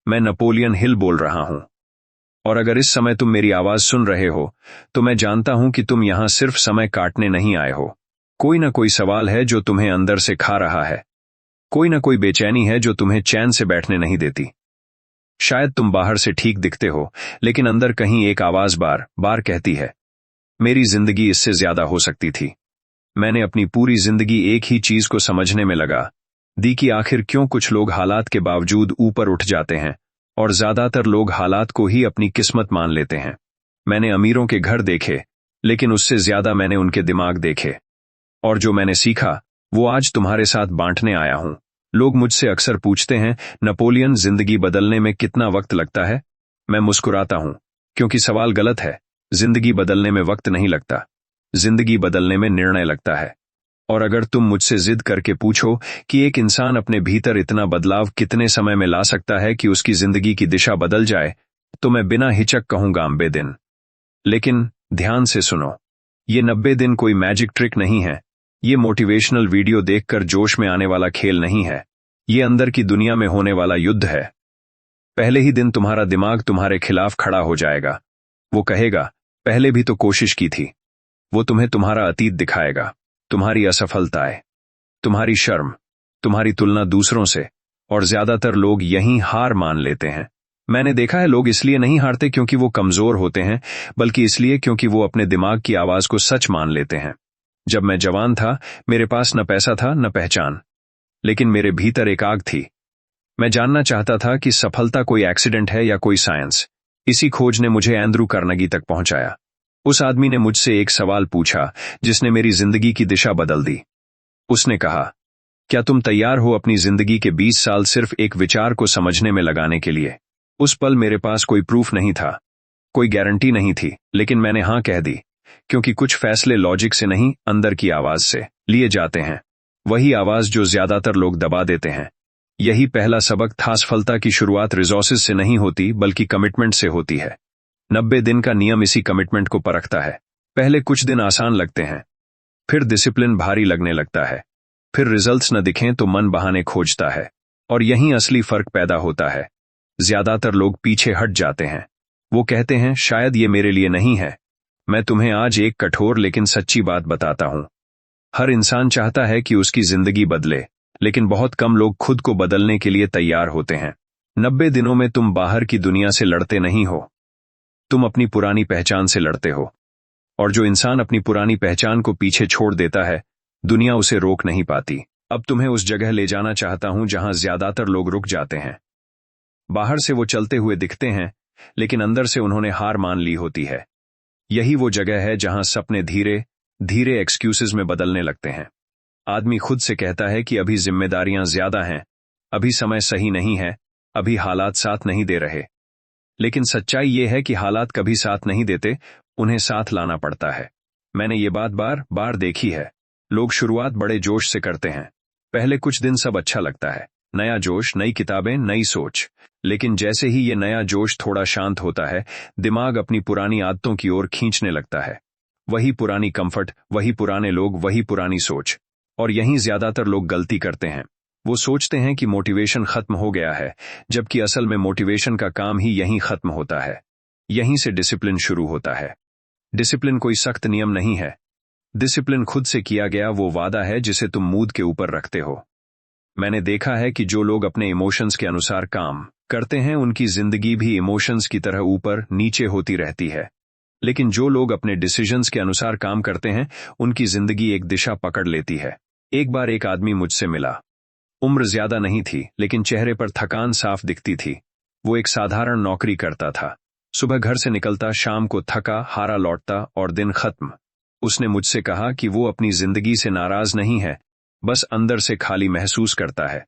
मैं Napoleon Hill बोल रहा हूं। और अगर इस समय तुम मेरी आवाज सुन रहे हो तो मैं जानता हूं कि तुम यहां सिर्फ समय काटने नहीं आए हो। कोई ना कोई सवाल है जो तुम्हें अंदर से खा रहा है। कोई ना कोई बेचैनी है जो तुम्हें चैन से बैठने नहीं देती। शायद तुम बाहर से ठीक दिखते हो, लेकिन अंदर कहीं एक आवाज बार बार कहती है, मेरी जिंदगी इससे ज्यादा हो सकती थी। मैंने अपनी पूरी जिंदगी एक ही चीज को समझने में लगा दी कि आखिर क्यों कुछ लोग हालात के बावजूद ऊपर उठ जाते हैं और ज्यादातर लोग हालात को ही अपनी किस्मत मान लेते हैं। मैंने अमीरों के घर देखे, लेकिन उससे ज्यादा मैंने उनके दिमाग देखे। और जो मैंने सीखा वो आज तुम्हारे साथ बांटने आया हूं। लोग मुझसे अक्सर पूछते हैं, नेपोलियन, जिंदगी बदलने में कितना वक्त लगता है? मैं मुस्कुराता हूं, क्योंकि सवाल गलत है। जिंदगी बदलने में वक्त नहीं लगता, जिंदगी बदलने में निर्णय लगता है। और अगर तुम मुझसे जिद करके पूछो कि एक इंसान अपने भीतर इतना बदलाव कितने समय में ला सकता है कि उसकी जिंदगी की दिशा बदल जाए, तो मैं बिना हिचक कहूंगा 90 दिन। लेकिन ध्यान से सुनो, ये 90 दिन कोई मैजिक ट्रिक नहीं है। ये मोटिवेशनल वीडियो देखकर जोश में आने वाला खेल नहीं है। ये अंदर की दुनिया में होने वाला युद्ध है। पहले ही दिन तुम्हारा दिमाग तुम्हारे खिलाफ खड़ा हो जाएगा। वो कहेगा, पहले भी तो कोशिश की थी। वो तुम्हें तुम्हारा अतीत दिखाएगा, तुम्हारी असफलताएं, तुम्हारी शर्म, तुम्हारी तुलना दूसरों से। और ज्यादातर लोग यहीं हार मान लेते हैं। मैंने देखा है, लोग इसलिए नहीं हारते क्योंकि वो कमजोर होते हैं, बल्कि इसलिए क्योंकि वो अपने दिमाग की आवाज को सच मान लेते हैं। जब मैं जवान था, मेरे पास न पैसा था न पहचान, लेकिन मेरे भीतर एक आग थी। मैं जानना चाहता था कि सफलता कोई एक्सीडेंट है या कोई साइंस। इसी खोज ने मुझे एंड्रू कार्नेगी तक पहुंचाया। उस आदमी ने मुझसे एक सवाल पूछा जिसने मेरी जिंदगी की दिशा बदल दी। उसने कहा, क्या तुम तैयार हो अपनी जिंदगी के 20 साल सिर्फ एक विचार को समझने में लगाने के लिए? उस पल मेरे पास कोई प्रूफ नहीं था, कोई गारंटी नहीं थी, लेकिन मैंने हां कह दी, क्योंकि कुछ फैसले लॉजिक से नहीं, अंदर की आवाज से लिए जाते हैं। वही आवाज जो ज्यादातर लोग दबा देते हैं। यही पहला सबक था। सफलता की शुरुआत रिसोर्सेज से नहीं होती, बल्कि कमिटमेंट से होती है। 90 दिन का नियम इसी कमिटमेंट को परखता है। पहले कुछ दिन आसान लगते हैं, फिर डिसिप्लिन भारी लगने लगता है, फिर रिजल्ट्स न दिखें तो मन बहाने खोजता है। और यहीं असली फर्क पैदा होता है। ज्यादातर लोग पीछे हट जाते हैं। वो कहते हैं, शायद ये मेरे लिए नहीं है। मैं तुम्हें आज एक कठोर लेकिन सच्ची बात बताता हूं। हर इंसान चाहता है कि उसकी जिंदगी बदले, लेकिन बहुत कम लोग खुद को बदलने के लिए तैयार होते हैं। 90 दिनों में तुम बाहर की दुनिया से लड़ते नहीं हो, तुम अपनी पुरानी पहचान से लड़ते हो। और जो इंसान अपनी पुरानी पहचान को पीछे छोड़ देता है, दुनिया उसे रोक नहीं पाती। अब तुम्हें उस जगह ले जाना चाहता हूं जहां ज्यादातर लोग रुक जाते हैं। बाहर से वो चलते हुए दिखते हैं, लेकिन अंदर से उन्होंने हार मान ली होती है। यही वो जगह है जहां सपने धीरे धीरे एक्सक्यूजेज में बदलने लगते हैं। आदमी खुद से कहता है कि अभी जिम्मेदारियां ज्यादा हैं, अभी समय सही नहीं है, अभी हालात साथ नहीं दे रहे। लेकिन सच्चाई यह है कि हालात कभी साथ नहीं देते, उन्हें साथ लाना पड़ता है। मैंने ये बात बार बार देखी है। लोग शुरुआत बड़े जोश से करते हैं। पहले कुछ दिन सब अच्छा लगता है, नया जोश, नई किताबें, नई सोच। लेकिन जैसे ही ये नया जोश थोड़ा शांत होता है, दिमाग अपनी पुरानी आदतों की ओर खींचने लगता है। वही पुरानी कंफर्ट, वही पुराने लोग, वही पुरानी सोच। और यहीं ज्यादातर लोग गलती करते हैं। वो सोचते हैं कि मोटिवेशन खत्म हो गया है, जबकि असल में मोटिवेशन का काम ही यहीं खत्म होता है। यहीं से डिसिप्लिन शुरू होता है। डिसिप्लिन कोई सख्त नियम नहीं है। डिसिप्लिन खुद से किया गया वो वादा है जिसे तुम मूड के ऊपर रखते हो। मैंने देखा है कि जो लोग अपने इमोशंस के अनुसार काम करते हैं, उनकी जिंदगी भी इमोशंस की तरह ऊपर नीचे होती रहती है। लेकिन जो लोग अपने डिसीजंस के अनुसार काम करते हैं, उनकी जिंदगी एक दिशा पकड़ लेती है। एक बार एक आदमी मुझसे मिला। उम्र ज्यादा नहीं थी, लेकिन चेहरे पर थकान साफ दिखती थी। वो एक साधारण नौकरी करता था। सुबह घर से निकलता, शाम को थका हारा लौटता और दिन खत्म। उसने मुझसे कहा कि वो अपनी जिंदगी से नाराज नहीं है, बस अंदर से खाली महसूस करता है।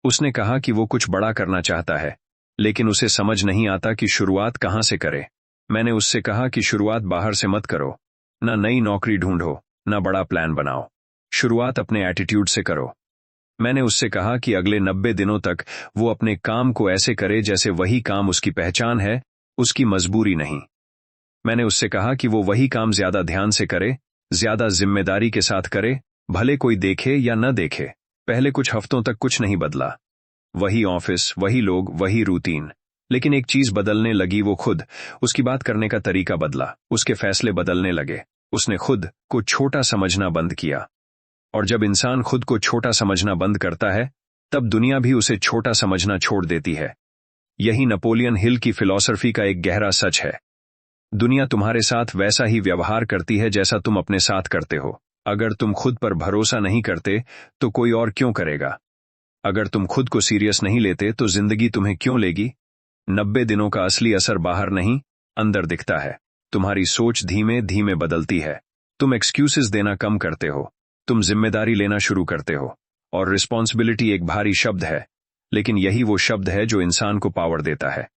उसने कहा कि वो कुछ बड़ा करना चाहता है, लेकिन उसे समझ नहीं आता कि शुरुआत कहां से करे। मैंने उससे कहा कि शुरुआत बाहर से मत करो, ना नई नौकरी ढूंढो, ना बड़ा प्लान बनाओ। शुरुआत अपने एटीट्यूड से करो। मैंने उससे कहा कि अगले 90 दिनों तक वो अपने काम को ऐसे करे जैसे वही काम उसकी पहचान है, उसकी मजबूरी नहीं। मैंने उससे कहा कि वो वही काम ज्यादा ध्यान से करे, ज्यादा जिम्मेदारी के साथ करे, भले कोई देखे या न देखे। पहले कुछ हफ्तों तक कुछ नहीं बदला। वही ऑफिस, वही लोग, वही रूटीन। लेकिन एक चीज बदलने लगी, वो खुद। उसकी बात करने का तरीका बदला, उसके फैसले बदलने लगे। उसने खुद को छोटा समझना बंद किया। और जब इंसान खुद को छोटा समझना बंद करता है, तब दुनिया भी उसे छोटा समझना छोड़ देती है। यही नेपोलियन हिल की फिलॉसफी का एक गहरा सच है। दुनिया तुम्हारे साथ वैसा ही व्यवहार करती है जैसा तुम अपने साथ करते हो। अगर तुम खुद पर भरोसा नहीं करते तो कोई और क्यों करेगा? अगर तुम खुद को सीरियस नहीं लेते तो जिंदगी तुम्हें क्यों लेगी? 90 दिनों का असली असर बाहर नहीं, अंदर दिखता है। तुम्हारी सोच धीमे धीमे बदलती है। तुम एक्सक्यूजेस देना कम करते हो। तुम जिम्मेदारी लेना शुरू करते हो। और रिस्पॉन्सिबिलिटी एक भारी शब्द है, लेकिन यही वो शब्द है जो इंसान को पावर देता है।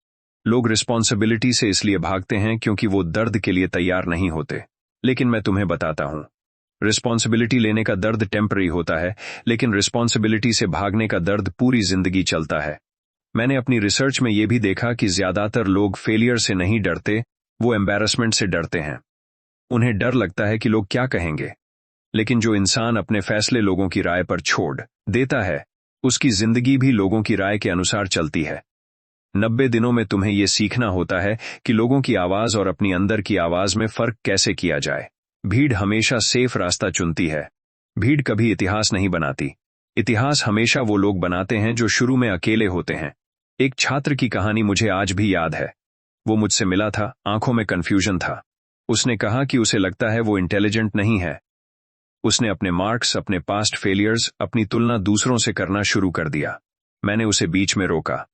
लोग रिस्पॉन्सिबिलिटी से इसलिए भागते हैं क्योंकि वो दर्द के लिए तैयार नहीं होते। लेकिन मैं तुम्हें बताता हूं, रिस्पॉन्सिबिलिटी लेने का दर्द टेम्पररी होता है, लेकिन रिस्पॉन्सिबिलिटी से भागने का दर्द पूरी जिंदगी चलता है। मैंने अपनी रिसर्च में यह भी देखा कि ज्यादातर लोग फेलियर से नहीं डरते, वो एम्बैरसमेंट से डरते हैं। उन्हें डर लगता है कि लोग क्या कहेंगे। लेकिन जो इंसान अपने फैसले लोगों की राय पर छोड़ देता है, उसकी जिंदगी भी लोगों की राय के अनुसार चलती है। 90 दिनों में तुम्हें यह सीखना होता है कि लोगों की आवाज और अपनी अंदर की आवाज में फर्क कैसे किया जाए। भीड़ हमेशा सेफ रास्ता चुनती है। भीड़ कभी इतिहास नहीं बनाती। इतिहास हमेशा वो लोग बनाते हैं जो शुरू में अकेले होते हैं। एक छात्र की कहानी मुझे आज भी याद है। वो मुझसे मिला था, आंखों में कंफ्यूजन था। उसने कहा कि उसे लगता है वो इंटेलिजेंट नहीं है। उसने अपने मार्क्स, अपने पास्ट फेलियर्स, अपनी तुलना दूसरों से करना शुरू कर दिया। मैंने उसे बीच में रोका।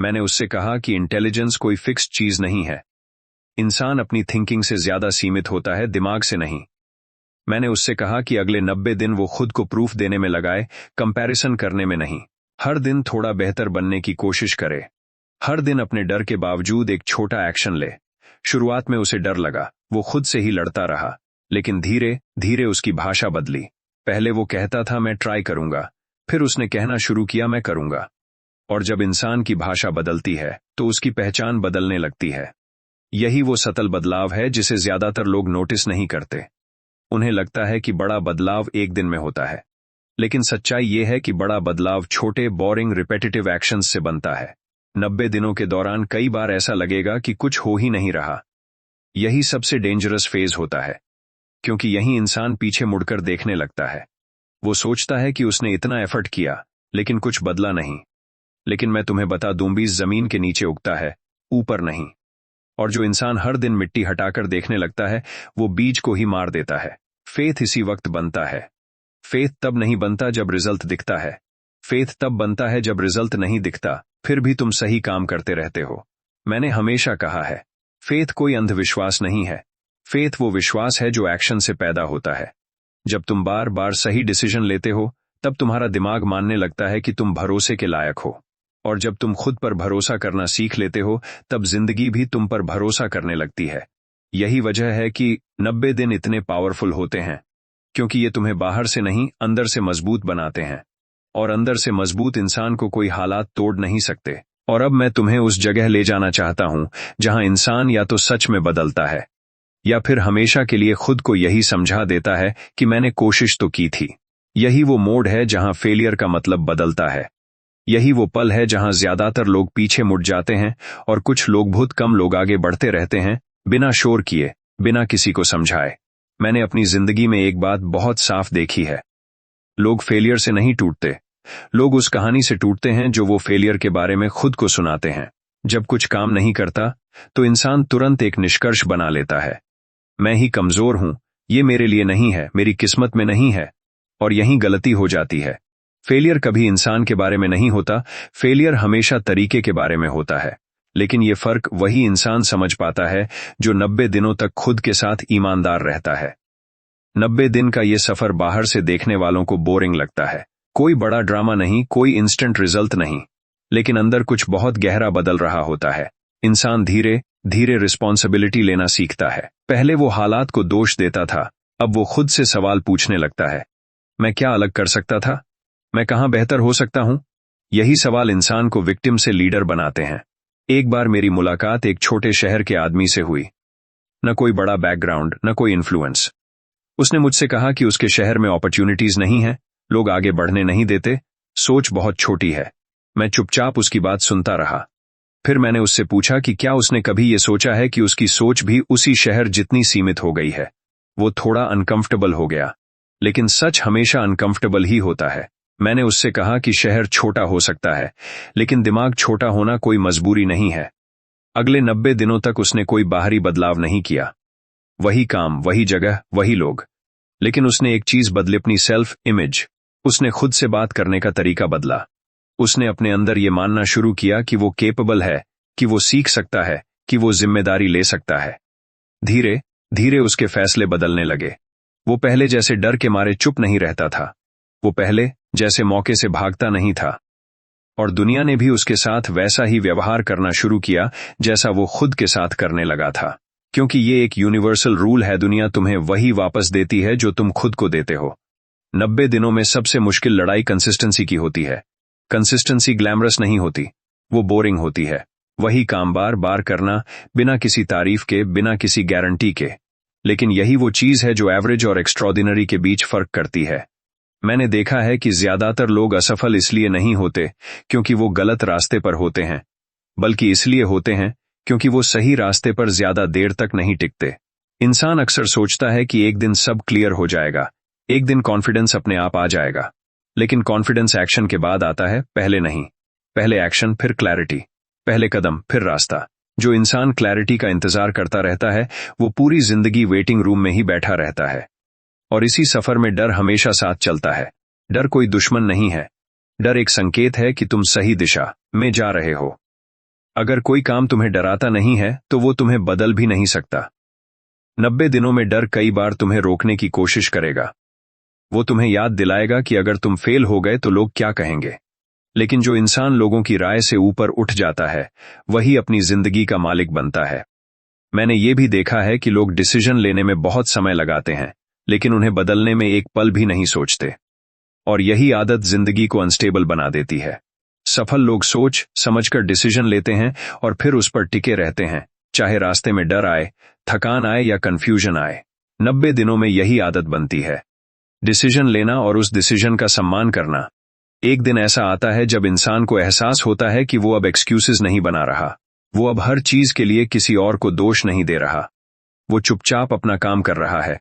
मैंने उससे कहा कि इंटेलिजेंस कोई फिक्स्ड चीज नहीं है। इंसान अपनी थिंकिंग से ज्यादा सीमित होता है, दिमाग से नहीं। मैंने उससे कहा कि अगले 90 दिन वो खुद को प्रूफ देने में लगाए, कंपैरिजन करने में नहीं। हर दिन थोड़ा बेहतर बनने की कोशिश करे। हर दिन अपने डर के बावजूद एक छोटा एक्शन ले। शुरुआत में उसे डर लगा, वो खुद से ही लड़ता रहा। लेकिन धीरे धीरे उसकी भाषा बदली। पहले वो कहता था मैं ट्राई करूंगा, फिर उसने कहना शुरू किया मैं करूंगा। और जब इंसान की भाषा बदलती है तो उसकी पहचान बदलने लगती है। यही वो सतल बदलाव है जिसे ज्यादातर लोग नोटिस नहीं करते। उन्हें लगता है कि बड़ा बदलाव एक दिन में होता है, लेकिन सच्चाई यह है कि बड़ा बदलाव छोटे, बोरिंग, रिपेटिटिव एक्शंस से बनता है। 90 दिनों के दौरान कई बार ऐसा लगेगा कि कुछ हो ही नहीं रहा। यही सबसे डेंजरस फेज होता है, क्योंकि यही इंसान पीछे मुड़कर देखने लगता है। वो सोचता है कि उसने इतना एफर्ट किया, लेकिन कुछ बदला नहीं। लेकिन मैं तुम्हें बता दूं, बीज जमीन के नीचे उगता है, ऊपर नहीं। और जो इंसान हर दिन मिट्टी हटाकर देखने लगता है, वो बीज को ही मार देता है। फेथ इसी वक्त बनता है। फेथ तब नहीं बनता जब रिजल्ट दिखता है। फेथ तब बनता है जब रिजल्ट नहीं दिखता, फिर भी तुम सही काम करते रहते हो। मैंने हमेशा कहा है, फेथ कोई अंधविश्वास नहीं है। फेथ वो विश्वास है जो एक्शन से पैदा होता है। जब तुम बार बार सही डिसीजन लेते हो, तब तुम्हारा दिमाग मानने लगता है कि तुम भरोसे के लायक हो। और जब तुम खुद पर भरोसा करना सीख लेते हो, तब जिंदगी भी तुम पर भरोसा करने लगती है। यही वजह है कि 90 दिन इतने पावरफुल होते हैं, क्योंकि ये तुम्हें बाहर से नहीं, अंदर से मजबूत बनाते हैं। और अंदर से मजबूत इंसान को कोई हालात तोड़ नहीं सकते। और अब मैं तुम्हें उस जगह ले जाना चाहता हूं जहां इंसान या तो सच में बदलता है, या फिर हमेशा के लिए खुद को यही समझा देता है कि मैंने कोशिश तो की थी। यही वो मोड़ है जहां फेलियर का मतलब बदलता है। यही वो पल है जहां ज्यादातर लोग पीछे मुड़ जाते हैं और कुछ लोग, बहुत कम लोग, आगे बढ़ते रहते हैं, बिना शोर किए, बिना किसी को समझाए। मैंने अपनी जिंदगी में एक बात बहुत साफ देखी है। लोग फेलियर से नहीं टूटते, लोग उस कहानी से टूटते हैं जो वो फेलियर के बारे में खुद को सुनाते हैं। जब कुछ काम नहीं करता तो इंसान तुरंत एक निष्कर्ष बना लेता है, मैं ही कमजोर हूं, ये मेरे लिए नहीं है, मेरी किस्मत में नहीं है। और यहीं गलती हो जाती है। फेलियर कभी इंसान के बारे में नहीं होता, फेलियर हमेशा तरीके के बारे में होता है। लेकिन ये फर्क वही इंसान समझ पाता है जो 90 दिनों तक खुद के साथ ईमानदार रहता है। 90 दिन का ये सफर बाहर से देखने वालों को बोरिंग लगता है। कोई बड़ा ड्रामा नहीं, कोई इंस्टेंट रिजल्ट नहीं, लेकिन अंदर कुछ बहुत गहरा बदल रहा होता है। इंसान धीरे धीरे रिस्पॉन्सिबिलिटी लेना सीखता है। पहले वो हालात को दोष देता था, अब वो खुद से सवाल पूछने लगता है, मैं क्या अलग कर सकता था? मैं कहां बेहतर हो सकता हूं? यही सवाल इंसान को विक्टिम से लीडर बनाते हैं। एक बार मेरी मुलाकात एक छोटे शहर के आदमी से हुई। न कोई बड़ा बैकग्राउंड, न कोई इन्फ्लुएंस। उसने मुझसे कहा कि उसके शहर में अपॉर्चुनिटीज नहीं है, लोग आगे बढ़ने नहीं देते, सोच बहुत छोटी है। मैं चुपचाप उसकी बात सुनता रहा। फिर मैंने उससे पूछा कि क्या उसने कभी ये सोचा है कि उसकी सोच भी उसी शहर जितनी सीमित हो गई है। वो थोड़ा अनकंफर्टेबल हो गया, लेकिन सच हमेशा अनकंफर्टेबल ही होता है। मैंने उससे कहा कि शहर छोटा हो सकता है, लेकिन दिमाग छोटा होना कोई मजबूरी नहीं है। अगले 90 दिनों तक उसने कोई बाहरी बदलाव नहीं किया। वही काम, वही जगह, वही लोग। लेकिन उसने एक चीज बदली, अपनी सेल्फ इमेज। उसने खुद से बात करने का तरीका बदला। उसने अपने अंदर ये मानना शुरू किया कि वो केपेबल है, कि वो सीख सकता है, कि वो जिम्मेदारी ले सकता है। धीरे धीरे उसके फैसले बदलने लगे। वो पहले जैसे डर के मारे चुप नहीं रहता था। वो पहले जैसे मौके से भागता नहीं था। और दुनिया ने भी उसके साथ वैसा ही व्यवहार करना शुरू किया जैसा वो खुद के साथ करने लगा था। क्योंकि ये एक यूनिवर्सल रूल है, दुनिया तुम्हें वही वापस देती है जो तुम खुद को देते हो। 90 दिनों में सबसे मुश्किल लड़ाई कंसिस्टेंसी की होती है। कंसिस्टेंसी ग्लैमरस नहीं होती, वो बोरिंग होती है। वही काम बार बार करना, बिना किसी तारीफ के, बिना किसी गारंटी के। लेकिन यही वो चीज है जो एवरेज और एक्स्ट्रॉर्डिनरी के बीच फर्क करती है। मैंने देखा है कि ज्यादातर लोग असफल इसलिए नहीं होते क्योंकि वो गलत रास्ते पर होते हैं, बल्कि इसलिए होते हैं क्योंकि वो सही रास्ते पर ज्यादा देर तक नहीं टिकते। इंसान अक्सर सोचता है कि एक दिन सब क्लियर हो जाएगा, एक दिन कॉन्फिडेंस अपने आप आ जाएगा। लेकिन कॉन्फिडेंस एक्शन के बाद आता है, पहले नहीं। पहले एक्शन, फिर क्लैरिटी। पहले कदम, फिर रास्ता। जो इंसान क्लैरिटी का इंतजार करता रहता है, वो पूरी जिंदगी वेटिंग रूम में ही बैठा रहता है। और इसी सफर में डर हमेशा साथ चलता है। डर कोई दुश्मन नहीं है। डर एक संकेत है कि तुम सही दिशा में जा रहे हो। अगर कोई काम तुम्हें डराता नहीं है तो वो तुम्हें बदल भी नहीं सकता। 90 दिनों में डर कई बार तुम्हें रोकने की कोशिश करेगा। वो तुम्हें याद दिलाएगा कि अगर तुम फेल हो गए तो लोग क्या कहेंगे। लेकिन जो इंसान लोगों की राय से ऊपर उठ जाता है, वही अपनी जिंदगी का मालिक बनता है। मैंने ये भी देखा है कि लोग डिसीजन लेने में बहुत समय लगाते हैं, लेकिन उन्हें बदलने में एक पल भी नहीं सोचते। और यही आदत जिंदगी को अनस्टेबल बना देती है। सफल लोग सोच समझकर डिसीजन लेते हैं और फिर उस पर टिके रहते हैं, चाहे रास्ते में डर आए, थकान आए या कंफ्यूजन आए। 90 दिनों में यही आदत बनती है, डिसीजन लेना और उस डिसीजन का सम्मान करना। एक दिन ऐसा आता है जब इंसान को एहसास होता है कि वो अब एक्सक्यूजेस नहीं बना रहा। वो अब हर चीज के लिए किसी और को दोष नहीं दे रहा। वो चुपचाप अपना काम कर रहा है।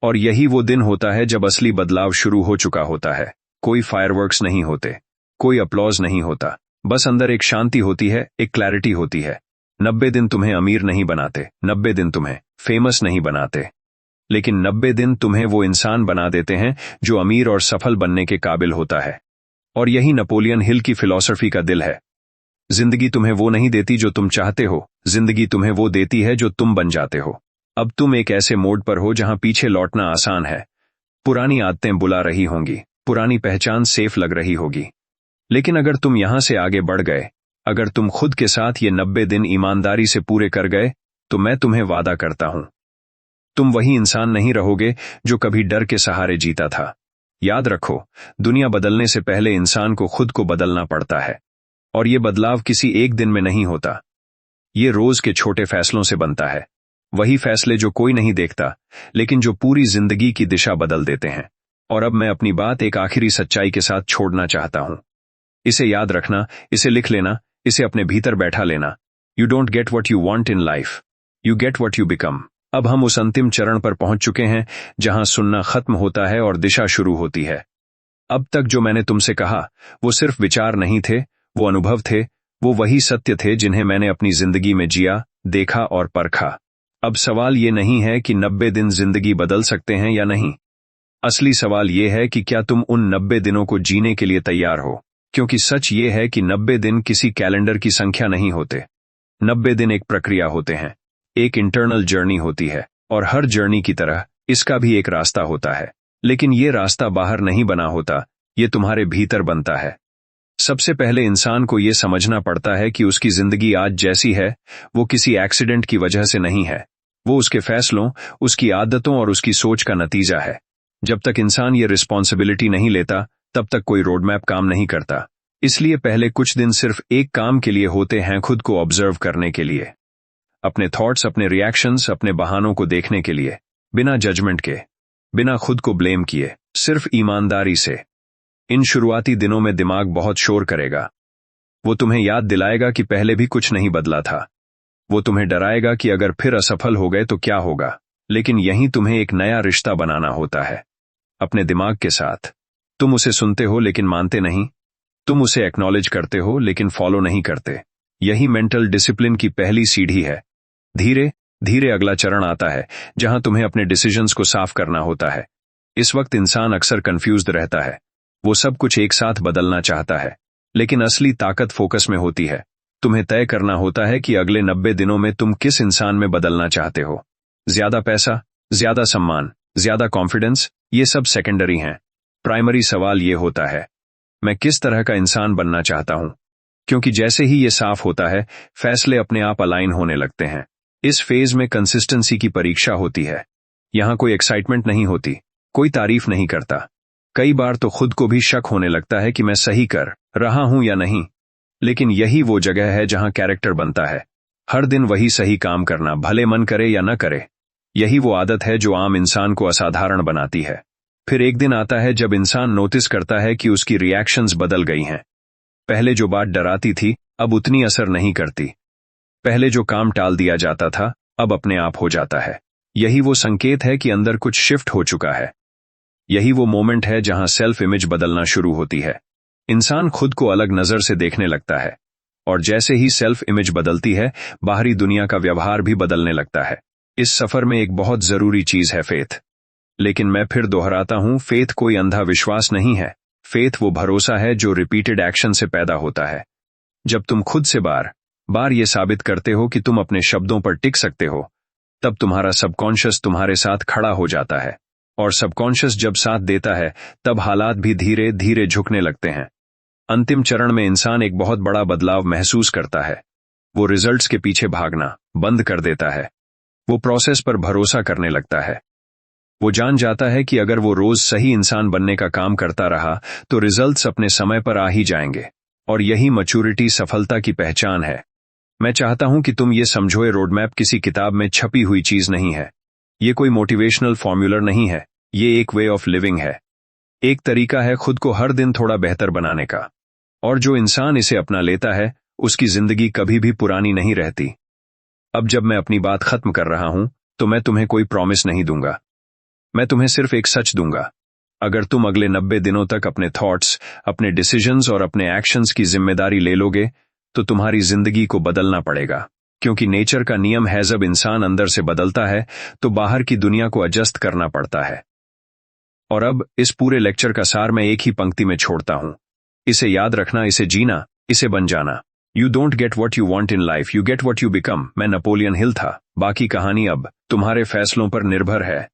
और यही वो दिन होता है जब असली बदलाव शुरू हो चुका होता है। कोई फायरवर्क्स नहीं होते, कोई अपलॉज नहीं होता, बस अंदर एक शांति होती है, एक क्लैरिटी होती है। 90 दिन तुम्हें अमीर नहीं बनाते, 90 दिन तुम्हें फेमस नहीं बनाते, लेकिन 90 दिन तुम्हें वो इंसान बना देते हैं जो अमीर और सफल बनने के काबिल होता है। और यही नेपोलियन हिल की फिलॉसफी का दिल है। जिंदगी तुम्हें वो नहीं देती जो तुम चाहते हो, जिंदगी तुम्हें वो देती है जो तुम बन जाते हो। अब तुम एक ऐसे मोड पर हो जहां पीछे लौटना आसान है। पुरानी आदतें बुला रही होंगी, पुरानी पहचान सेफ लग रही होगी। लेकिन अगर तुम यहां से आगे बढ़ गए, अगर तुम खुद के साथ ये 90 दिन ईमानदारी से पूरे कर गए, तो मैं तुम्हें वादा करता हूं, तुम वही इंसान नहीं रहोगे जो कभी डर के सहारे जीता था। याद रखो, दुनिया बदलने से पहले इंसान को खुद को बदलना पड़ता है। और ये बदलाव किसी एक दिन में नहीं होता। ये रोज के छोटे फैसलों से बनता है। वही फैसले जो कोई नहीं देखता, लेकिन जो पूरी जिंदगी की दिशा बदल देते हैं। और अब मैं अपनी बात एक आखिरी सच्चाई के साथ छोड़ना चाहता हूं। इसे याद रखना, इसे लिख लेना, इसे अपने भीतर बैठा लेना। You don't get what you want in life, you get what you become. अब हम उस अंतिम चरण पर पहुंच चुके हैं जहां सुनना खत्म होता है और दिशा शुरू होती है। अब तक जो मैंने तुमसे कहा, वो सिर्फ विचार नहीं थे, वो अनुभव थे, वो वही सत्य थे जिन्हें मैंने अपनी जिंदगी में जिया, देखा और परखा। अब सवाल ये नहीं है कि 90 दिन जिंदगी बदल सकते हैं या नहीं। असली सवाल ये है कि क्या तुम उन 90 दिनों को जीने के लिए तैयार हो। क्योंकि सच ये है कि 90 दिन किसी कैलेंडर की संख्या नहीं होते। 90 दिन एक प्रक्रिया होते हैं, एक इंटरनल जर्नी होती है। और हर जर्नी की तरह इसका भी एक रास्ता होता है। लेकिन ये रास्ता बाहर नहीं बना होता, ये तुम्हारे भीतर बनता है। सबसे पहले इंसान को यह समझना पड़ता है कि उसकी जिंदगी आज जैसी है, वो किसी एक्सीडेंट की वजह से नहीं है। वो उसके फैसलों, उसकी आदतों और उसकी सोच का नतीजा है। जब तक इंसान ये रिस्पॉन्सिबिलिटी नहीं लेता, तब तक कोई रोडमैप काम नहीं करता। इसलिए पहले कुछ दिन सिर्फ एक काम के लिए होते हैं, खुद को ऑब्जर्व करने के लिए। अपने थॉट्स, अपने रिएक्शंस, अपने बहानों को देखने के लिए, बिना जजमेंट के, बिना खुद को ब्लेम किए, सिर्फ ईमानदारी से। इन शुरुआती दिनों में दिमाग बहुत शोर करेगा। वो तुम्हें याद दिलाएगा कि पहले भी कुछ नहीं बदला था। वो तुम्हें डराएगा कि अगर फिर असफल हो गए तो क्या होगा। लेकिन यहीं तुम्हें एक नया रिश्ता बनाना होता है अपने दिमाग के साथ। तुम उसे सुनते हो लेकिन मानते नहीं। तुम उसे एक्नॉलेज करते हो लेकिन फॉलो नहीं करते। यही मेंटल डिसिप्लिन की पहली सीढ़ी है। धीरे धीरे अगला चरण आता है जहां तुम्हें अपने डिसीजंस को साफ करना होता है। इस वक्त इंसान अक्सर कंफ्यूज्ड रहता है। वो सब कुछ एक साथ बदलना चाहता है, लेकिन असली ताकत फोकस में होती है। तुम्हें तय करना होता है कि अगले 90 दिनों में तुम किस इंसान में बदलना चाहते हो। ज्यादा पैसा, ज्यादा सम्मान, ज्यादा कॉन्फिडेंस, ये सब सेकेंडरी हैं। प्राइमरी सवाल ये होता है, मैं किस तरह का इंसान बनना चाहता हूं। क्योंकि जैसे ही ये साफ होता है, फैसले अपने आप अलाइन होने लगते हैं। इस फेज में कंसिस्टेंसी की परीक्षा होती है। यहां कोई एक्साइटमेंट नहीं होती, कोई तारीफ नहीं करता। कई बार तो खुद को भी शक होने लगता है कि मैं सही कर रहा हूं या नहीं। लेकिन यही वो जगह है जहां कैरेक्टर बनता है। हर दिन वही सही काम करना, भले मन करे या न करे। यही वो आदत है जो आम इंसान को असाधारण बनाती है। फिर एक दिन आता है जब इंसान नोटिस करता है कि उसकी रिएक्शंस बदल गई हैं। पहले जो बात डराती थी, अब उतनी असर नहीं करती। पहले जो काम टाल दिया जाता था, अब अपने आप हो जाता है। यही वो संकेत है कि अंदर कुछ शिफ्ट हो चुका है। यही वो मोमेंट है जहां सेल्फ इमेज बदलना शुरू होती है। इंसान खुद को अलग नजर से देखने लगता है, और जैसे ही सेल्फ इमेज बदलती है, बाहरी दुनिया का व्यवहार भी बदलने लगता है। इस सफर में एक बहुत जरूरी चीज है फेथ। लेकिन मैं फिर दोहराता हूं, फेथ कोई अंधा विश्वास नहीं है। फेथ वो भरोसा है जो रिपीटेड एक्शन से पैदा होता है। जब तुम खुद से बार बार ये साबित करते हो कि तुम अपने शब्दों पर टिक सकते हो, तब तुम्हारा सबकॉन्शियस तुम्हारे साथ खड़ा हो जाता है। और सबकॉन्शियस जब साथ देता है, तब हालात भी धीरे धीरे झुकने लगते हैं। अंतिम चरण में इंसान एक बहुत बड़ा बदलाव महसूस करता है। वो रिजल्ट्स के पीछे भागना बंद कर देता है। वो प्रोसेस पर भरोसा करने लगता है। वो जान जाता है कि अगर वो रोज सही इंसान बनने का काम करता रहा, तो रिजल्ट्स अपने समय पर आ ही जाएंगे। और यही मैच्योरिटी सफलता की पहचान है। मैं चाहता हूं कि तुम ये समझो, ये रोडमैप किसी किताब में छपी हुई चीज नहीं है। ये कोई मोटिवेशनल फॉर्मूलर नहीं है। ये एक वे ऑफ लिविंग है। एक तरीका है खुद को हर दिन थोड़ा बेहतर बनाने का। और जो इंसान इसे अपना लेता है, उसकी जिंदगी कभी भी पुरानी नहीं रहती। अब जब मैं अपनी बात खत्म कर रहा हूं, तो मैं तुम्हें कोई प्रॉमिस नहीं दूंगा। मैं तुम्हें सिर्फ एक सच दूंगा। अगर तुम अगले 90 दिनों तक अपने थॉट्स, अपने डिसीजंस और अपने एक्शंस की जिम्मेदारी ले लोगे, तो तुम्हारी जिंदगी को बदलना पड़ेगा। क्योंकि नेचर का नियम है, जब इंसान अंदर से बदलता है, तो बाहर की दुनिया को एडजस्ट करना पड़ता है। और अब इस पूरे लेक्चर का सार मैं एक ही पंक्ति में छोड़ता हूं। इसे याद रखना, इसे जीना, इसे बन जाना। You don't get what you want in life, you get what you become. मैं नेपोलियन हिल था। बाकी कहानी अब तुम्हारे फैसलों पर निर्भर है।